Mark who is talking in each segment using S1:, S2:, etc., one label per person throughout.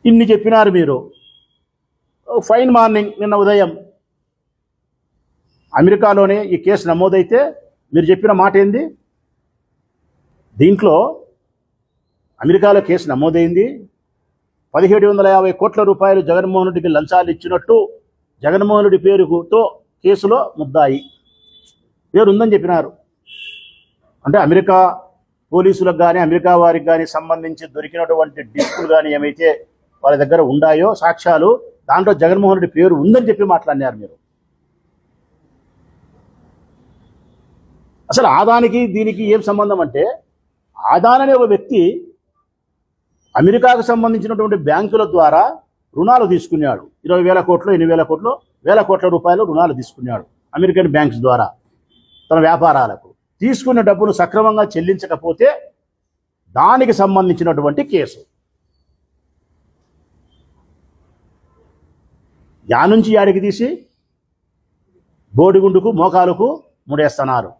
S1: ఇన్ని చెప్పినారు మీరు. ఫైన్ మార్నింగ్ నిన్న ఉదయం అమెరికాలోనే ఈ కేసు నమోదైతే మీరు చెప్పిన మాట ఏంది? దీంట్లో అమెరికాలో కేసు నమోదైంది. 1750 కోట్ల రూపాయలు జగన్మోహన్ రెడ్డికి లంచాలు ఇచ్చినట్టు జగన్మోహన్ రెడ్డి పేరుతో కేసులో ముద్దాయి పేరు ఉందని చెప్పినారు. అంటే అమెరికా పోలీసులకు కానీ అమెరికా వారికి కానీ సంబంధించి దొరికినటువంటి డిస్కులు కానీ ఏమైతే వాళ్ళ దగ్గర ఉన్నాయో సాక్ష్యాలు, దాంట్లో జగన్మోహన్ రెడ్డి పేరు ఉందని చెప్పి మాట్లాడినారు మీరు. అసలు ఆదానికి దీనికి ఏం సంబంధం అంటే, ఆదాన్ అనే ఒక వ్యక్తి అమెరికాకు సంబంధించినటువంటి బ్యాంకుల ద్వారా రుణాలు తీసుకున్నాడు. 20,000 కోట్లు 8,000 కోట్లు వేల కోట్ల రూపాయలు రుణాలు తీసుకున్నాడు అమెరికన్ బ్యాంక్స్ ద్వారా తన వ్యాపారాలకు. తీసుకున్న డబ్బును సక్రమంగా చెల్లించకపోతే దానికి సంబంధించినటువంటి కేసు. యా నుంచి యాడికి తీసి బోడిగుండుకు మోకాలకు ముడేస్తున్నారు.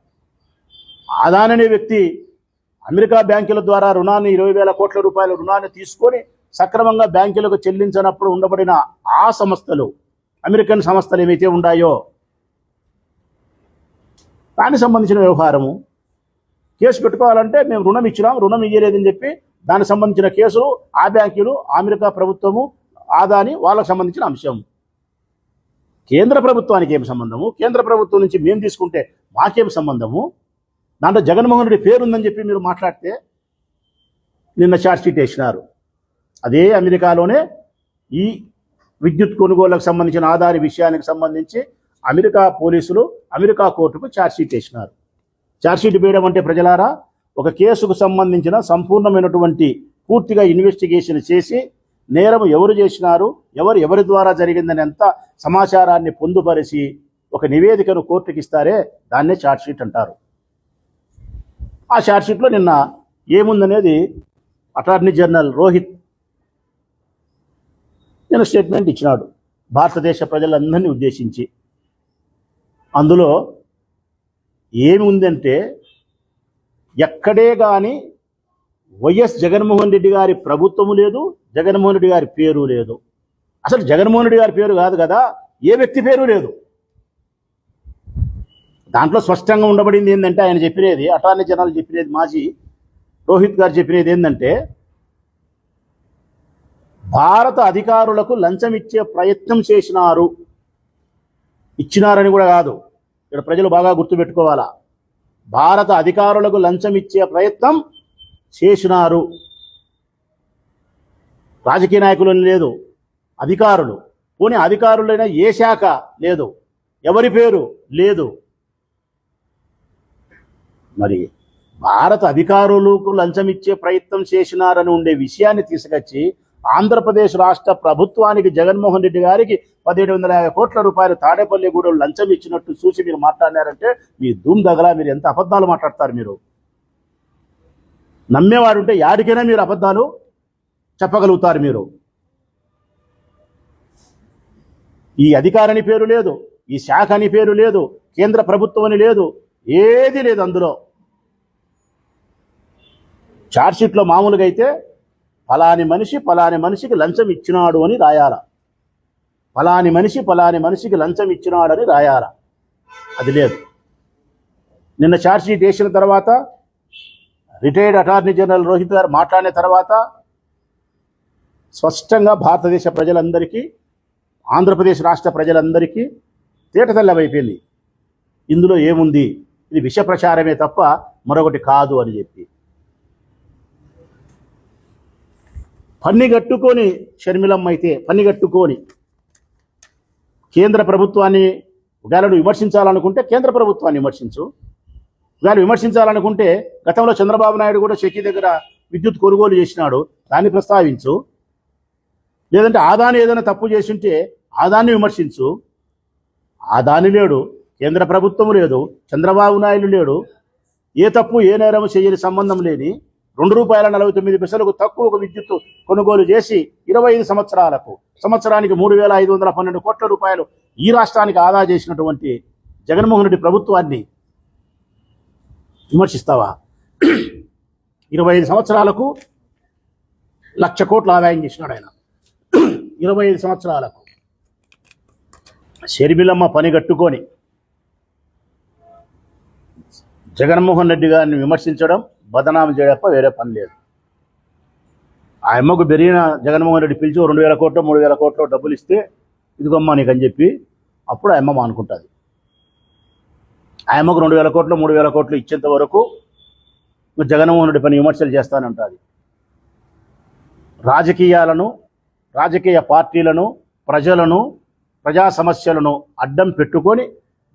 S1: ఆదాన్ అనే వ్యక్తి అమెరికా బ్యాంకుల ద్వారా రుణాన్ని 20,000 కోట్ల రూపాయల రుణాన్ని తీసుకొని సక్రమంగా బ్యాంకులకు చెల్లించినప్పుడు ఉండబడిన ఆ సంస్థలు, అమెరికన్ సంస్థలు ఏవైతే ఉన్నాయో దానికి సంబంధించిన వ్యవహారము. కేసు పెట్టుకోవాలంటే మేము రుణం ఇచ్చినాం, రుణం ఇయ్యలేదని చెప్పి దానికి సంబంధించిన కేసులు ఆ బ్యాంకులు, అమెరికా ప్రభుత్వము, ఆదాని వాళ్ళకు సంబంధించిన అంశం. కేంద్ర ప్రభుత్వానికి ఏం సంబంధము? కేంద్ర ప్రభుత్వం నుంచి మేము తీసుకుంటే మాకేం సంబంధము? దాంట్లో జగన్మోహన్ రెడ్డి పేరుందని చెప్పి మీరు మాట్లాడితే నిన్న ఛార్జ్షీట్ వేసినారు. అదే అమెరికాలోనే ఈ విద్యుత్ కొనుగోళ్లకు సంబంధించిన ఆదాని విషయానికి సంబంధించి అమెరికా పోలీసులు అమెరికా కోర్టుకు ఛార్జ్షీట్ వేసినారు. ఛార్జ్షీట్ వేయడం అంటే ప్రజలారా, ఒక కేసుకు సంబంధించిన సంపూర్ణమైనటువంటి పూర్తిగా ఇన్వెస్టిగేషన్ చేసి నేరం ఎవరు చేసినారు, ఎవరి ద్వారా జరిగిందని ఎంత సమాచారాన్ని పొందుపరిచి ఒక నివేదికను కోర్టుకి ఇస్తారే దాన్నే ఛార్జ్షీట్ అంటారు. ఆ ఛార్జ్షీట్లో నిన్న ఏముందనేది అటార్నీ జనరల్ రోహిత్ నేను స్టేట్మెంట్ ఇచ్చినాడు భారతదేశ ప్రజలందరినీ ఉద్దేశించి. అందులో ఏమి ఉందంటే, ఎక్కడే కానీ వైఎస్ జగన్మోహన్ రెడ్డి గారి ప్రభుత్వము లేదు, జగన్మోహన్ రెడ్డి గారి పేరు లేదు. అసలు జగన్మోహన్ రెడ్డి గారి పేరు కాదు కదా, ఏ వ్యక్తి పేరు లేదు. దాంట్లో స్పష్టంగా ఉండబడింది ఏంటంటే, ఆయన చెప్పినది, అటార్నీ జనరల్ చెప్పినది, మాజీ రోహిత్ గారు చెప్పినది ఏంటంటే, భారత అధికారులకు లంచం ఇచ్చే ప్రయత్నం చేసినారు. ఇచ్చినారని కూడా కాదు, ఇక్కడ ప్రజలు బాగా గుర్తుపెట్టుకోవాలా. భారత అధికారులకు లంచం ఇచ్చే ప్రయత్నం చేసినారు. రాజకీయ నాయకులు లేదు, అధికారులు. పోనీ అధికారులైనా ఏ శాఖ లేదు, ఎవరి పేరు లేదు. మరి భారత అధికారులకు లంచం ఇచ్చే ప్రయత్నం చేసినారని ఉండే విషయాన్ని తీసుకొచ్చి ఆంధ్రప్రదేశ్ రాష్ట్ర ప్రభుత్వానికి జగన్మోహన్ రెడ్డి గారికి 1750 కోట్ల రూపాయలు తాడేపల్లిగూడెం లంచం ఇచ్చినట్టు చూసి మీరు మాట్లాడినారంటే మీ ధూమ్ దగ్గర మీరు ఎంత అబద్ధాలు మాట్లాడతారు. మీరు నమ్మేవాడు ఉంటే యాడికైనా మీరు అబద్ధాలు చెప్పగలుగుతారు. మీరు ఈ అధికారని పేరు లేదు, ఈ శాఖ అని పేరు లేదు, కేంద్ర ప్రభుత్వం అని లేదు, ఏది లేదు. అందులో ఛార్జ్షీట్లో మామూలుగా అయితే ఫలాని మనిషికి లంచం ఇచ్చినాడు అని రాయాల. ఫలాని మనిషికి లంచం ఇచ్చినాడు అని రాయాల. అది లేదు. నిన్న ఛార్జ్షీట్ వేసిన తర్వాత రిటైర్డ్ అటార్నీ జనరల్ రోహిత్ గారు మాట్లాడిన తర్వాత స్పష్టంగా భారతదేశ ప్రజలందరికీ, ఆంధ్రప్రదేశ్ రాష్ట్ర ప్రజలందరికీ తేటతెల్లమైపోయింది ఇందులో ఏముంది, ఇది విష ప్రచారమే తప్ప మరొకటి కాదు అని చెప్పి. పన్నిగట్టుకొని షర్మిలమ్మ అయితే పన్నిగట్టుకొని కేంద్ర ప్రభుత్వాన్ని ఒకవేళ విమర్శించాలనుకుంటే కేంద్ర ప్రభుత్వాన్ని విమర్శించు. ఒకవేళ విమర్శించాలనుకుంటే గతంలో చంద్రబాబు నాయుడు కూడా షెకి దగ్గర విద్యుత్ కొనుగోలు చేసినాడు, దాన్ని ప్రస్తావించు. లేదంటే ఆదాని ఏదైనా తప్పు చేసి ఉంటే ఆదాన్ని విమర్శించు. ఆదాని లేడు, కేంద్ర ప్రభుత్వం లేదు, చంద్రబాబు నాయుడు లేడు, ఏ తప్పు ఏ నేరం చేయని సంబంధం లేని ₹2.49 తక్కువ విద్యుత్ కొనుగోలు చేసి 25 సంవత్సరాలకు సంవత్సరానికి 3,512 కోట్ల రూపాయలు ఈ రాష్ట్రానికి ఆదా చేసినటువంటి జగన్మోహన్ రెడ్డి ప్రభుత్వాన్ని విమర్శిస్తావా? 25 సంవత్సరాలకు 1,00,000 కోట్లు ఆదాయం చేసినాడు ఆయన. 25 సంవత్సరాలకు షర్మిలమ్మ పని కట్టుకొని జగన్మోహన్ రెడ్డి గారిని విమర్శించడం, బదనామం చేయడం వేరే పని లేదు. ఆ అమ్మకు బెరిగిన జగన్మోహన్ రెడ్డి పిలిచి 2,000 కోట్లు 3,000 కోట్లు డబ్బులు ఇస్తే ఇదిగమ్మా నీకు అని చెప్పి అప్పుడు ఆ అమ్మ అనుకుంటుంది. ఆ అమ్మకు 2,000 కోట్లు 3,000 కోట్లు ఇచ్చేంత వరకు జగన్మోహన్ రెడ్డి పని విమర్శలు చేస్తానంటుంది. రాజకీయాలను, రాజకీయ పార్టీలను, ప్రజలను, ప్రజా సమస్యలను అడ్డం పెట్టుకొని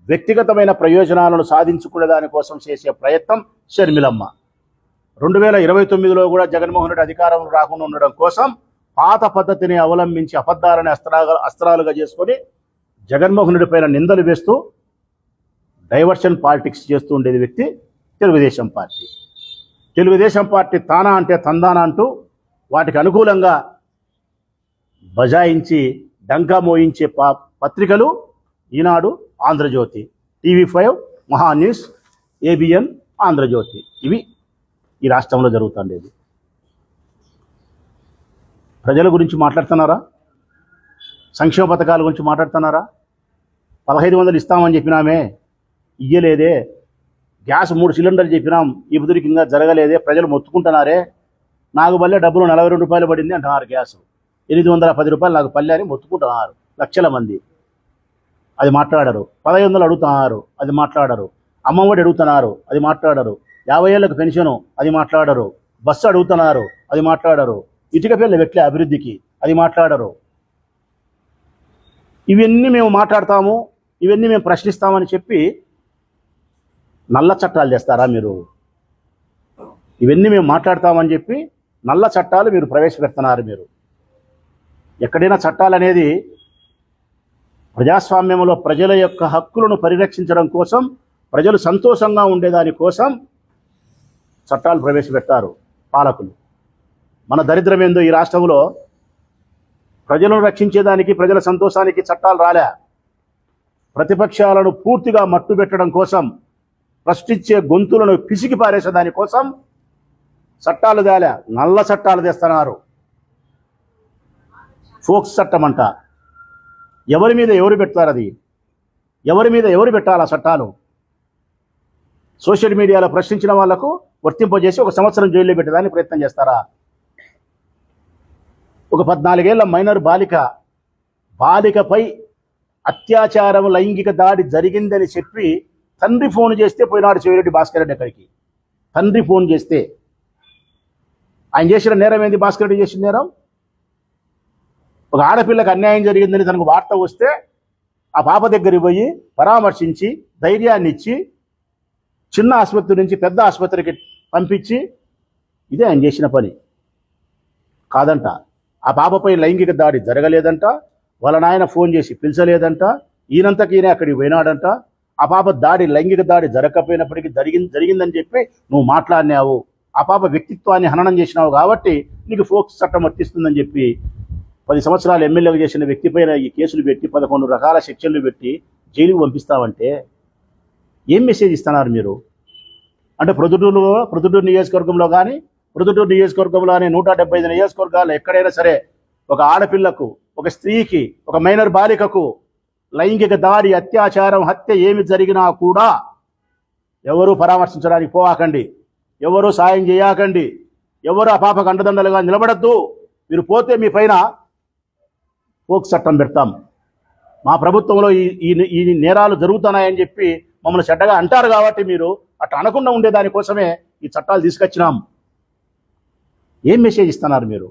S1: వ్యక్తిగతమైన ప్రయోజనాలను సాధించుకునే దానికోసం చేసే ప్రయత్నం షర్మిలమ్మ. 2029లో కూడా జగన్మోహన్ రెడ్డి అధికారంలో రాకుండా ఉండడం కోసం పాత పద్ధతిని అవలంబించి అబద్ధాలని అస్త్రాలుగా చేసుకొని జగన్మోహన్ రెడ్డి పైన నిందలు వేస్తూ డైవర్షన్ పాలిటిక్స్ చేస్తూ ఉండేది వ్యక్తి తెలుగుదేశం పార్టీ. తెలుగుదేశం పార్టీ తానా అంటే తందానా అంటూ వాటికి అనుకూలంగా బజాయించి డంకా మోయించే పత్రికలు ఈనాడు, ఆంధ్రజ్యోతి, TV5, మహాన్యూస్, ABN, ఆంధ్రజ్యోతి. ఇవి ఈ రాష్ట్రంలో జరుగుతుండేది. ప్రజల గురించి మాట్లాడుతున్నారా? సంక్షేమ పథకాల గురించి మాట్లాడుతున్నారా? 1,500 ఇస్తామని చెప్పినామే, ఇయ్యలేదే. గ్యాస్ 3 సిలిండర్లు చెప్పినాం, ఈ బుద్ధుడికి ఇంకా జరగలేదే. ప్రజలు మొత్తుకుంటున్నారే. నాకు పల్లె డబ్బులు 42 రూపాయలు పడింది అంటున్నారు. గ్యాస్ 810 రూపాయలు నాకు పల్లె అని మొత్తుకుంటున్నారు లక్షల మంది. అది మాట్లాడరు. 1,500 అడుగుతున్నారు, అది మాట్లాడరు. అమ్మఒడి అడుగుతున్నారు, అది మాట్లాడరు. 50 ఏళ్ళకు పెన్షను, అది మాట్లాడరు. బస్సు అడుగుతున్నారు, అది మాట్లాడరు. ఇటుక పిల్లలు పెట్టలే అభివృద్ధికి, అది మాట్లాడరు. ఇవన్నీ మేము మాట్లాడతాము, ఇవన్నీ మేము ప్రశ్నిస్తామని చెప్పి నల్ల చట్టాలు చేస్తారా మీరు? ఇవన్నీ మేము మాట్లాడతామని చెప్పి నల్ల చట్టాలు మీరు ప్రవేశపెడుతున్నారు. మీరు ఎక్కడైనా చట్టాలు అనేది ప్రజాస్వామ్యంలో ప్రజల యొక్క హక్కులను పరిరక్షించడం కోసం, ప్రజలు సంతోషంగా ఉండేదాని కోసం చట్టాలు ప్రవేశపెడతారు పాలకులు. మన దరిద్రం ఏందో ఈ రాష్ట్రంలో ప్రజలను రక్షించేదానికి, ప్రజల సంతోషానికి చట్టాలు రాలే. ప్రతిపక్షాలను పూర్తిగా మట్టుబెట్టడం కోసం, ప్రశ్నించే గొంతులను పిసికి పారేసేదాని కోసం చట్టాలు తేలే. నల్ల చట్టాలు తెస్తున్నారు. ఫోక్స్ చట్టం అంట. ఎవరి మీద ఎవరు పెడతారు? అది ఎవరి మీద ఎవరు పెట్టాలి ఆ చట్టాలు? సోషల్ మీడియాలో ప్రశ్నించిన వాళ్లకు వర్తింపజేసి 1 సంవత్సరం జైల్లో పెట్టేదానికి ప్రయత్నం చేస్తారా? ఒక 14 ఏళ్ల మైనర్ బాలికపై అత్యాచారం, లైంగిక దాడి జరిగిందని చెప్పి తండ్రి ఫోన్ చేస్తే పోయినాడు చెవిరెడ్డి భాస్కర్ రెడ్డి అక్కడికి. తండ్రి ఫోన్ చేస్తే ఆయన చేసిన నేరం ఏంది? భాస్కర్ రెడ్డి చేసిన నేరం, ఒక ఆడపిల్లకి అన్యాయం జరిగిందని తనకు వార్త వస్తే ఆ పాప దగ్గరికి పోయి పరామర్శించి ధైర్యాన్ని ఇచ్చి చిన్న ఆసుపత్రి నుంచి పెద్ద ఆసుపత్రికి పంపించి, ఇదే ఆయన చేసిన పని కాదంట. ఆ పాపపై లైంగిక దాడి జరగలేదంట. వాళ్ళ నాయన ఫోన్ చేసి పిలిచలేదంట. ఈయనంతకీనే అక్కడికి పోయినాడంట. ఆ పాప లైంగిక దాడి జరగకపోయినప్పటికీ జరిగిందని చెప్పి నువ్వు మాట్లాడినావు. ఆ పాప వ్యక్తిత్వాన్ని హననం చేసినావు కాబట్టి నీకు ఫోక్స్ చట్టం వర్తిస్తుందని చెప్పి 10 సంవత్సరాలు ఎమ్మెల్యేగా చేసిన వ్యక్తి పైన ఈ కేసులు పెట్టి 11 రకాల సెక్షన్లు పెట్టి జైలుకు పంపిస్తావంటే ఏం మెసేజ్ ఇస్తున్నారు మీరు? అంటే ప్రొద్దుటూరు నియోజకవర్గంలో కానీ, ప్రొద్దుటూరు నియోజకవర్గంలోనే 175 నియోజకవర్గాలు ఎక్కడైనా సరే ఒక ఆడపిల్లకు, ఒక స్త్రీకి, ఒక మైనర్ బాలికకు లైంగిక దాడి, అత్యాచారం, హత్య ఏమి జరిగినా కూడా ఎవరూ పరామర్శించడానికి పోవాకండి, ఎవరూ సాయం చేయకండి, ఎవరు ఆ పాపకు అండదండలుగా నిలబడద్దు. మీరు పోతే మీ పైన ఫోక్స్ చట్టం పెడతాం. మా ప్రభుత్వంలో ఈ నేరాలు జరుగుతున్నాయని చెప్పి మమ్మల్ని చెడ్డగా అంటారు కాబట్టి మీరు అట్లా అనకుండా ఉండేదానికోసమే ఈ చట్టాలు తీసుకొచ్చినాం. ఏం మెసేజ్ ఇస్తున్నారు మీరు?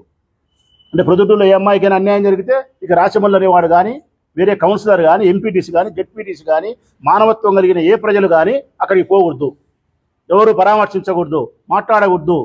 S1: అంటే ప్రొద్దుటూరులో ఏ అమ్మాయికైనా అన్యాయం జరిగితే ఇక రాచమల్లు అనేవాడు కానీ, వేరే కౌన్సిలర్ కానీ, ఎంపీటీసీ కానీ, జెడ్పీటీసీ కానీ, మానవత్వం కలిగిన ఏ ప్రజలు కానీ అక్కడికి పోకూడదు, ఎవరు పరామర్శించకూడదు, మాట్లాడకూడదు.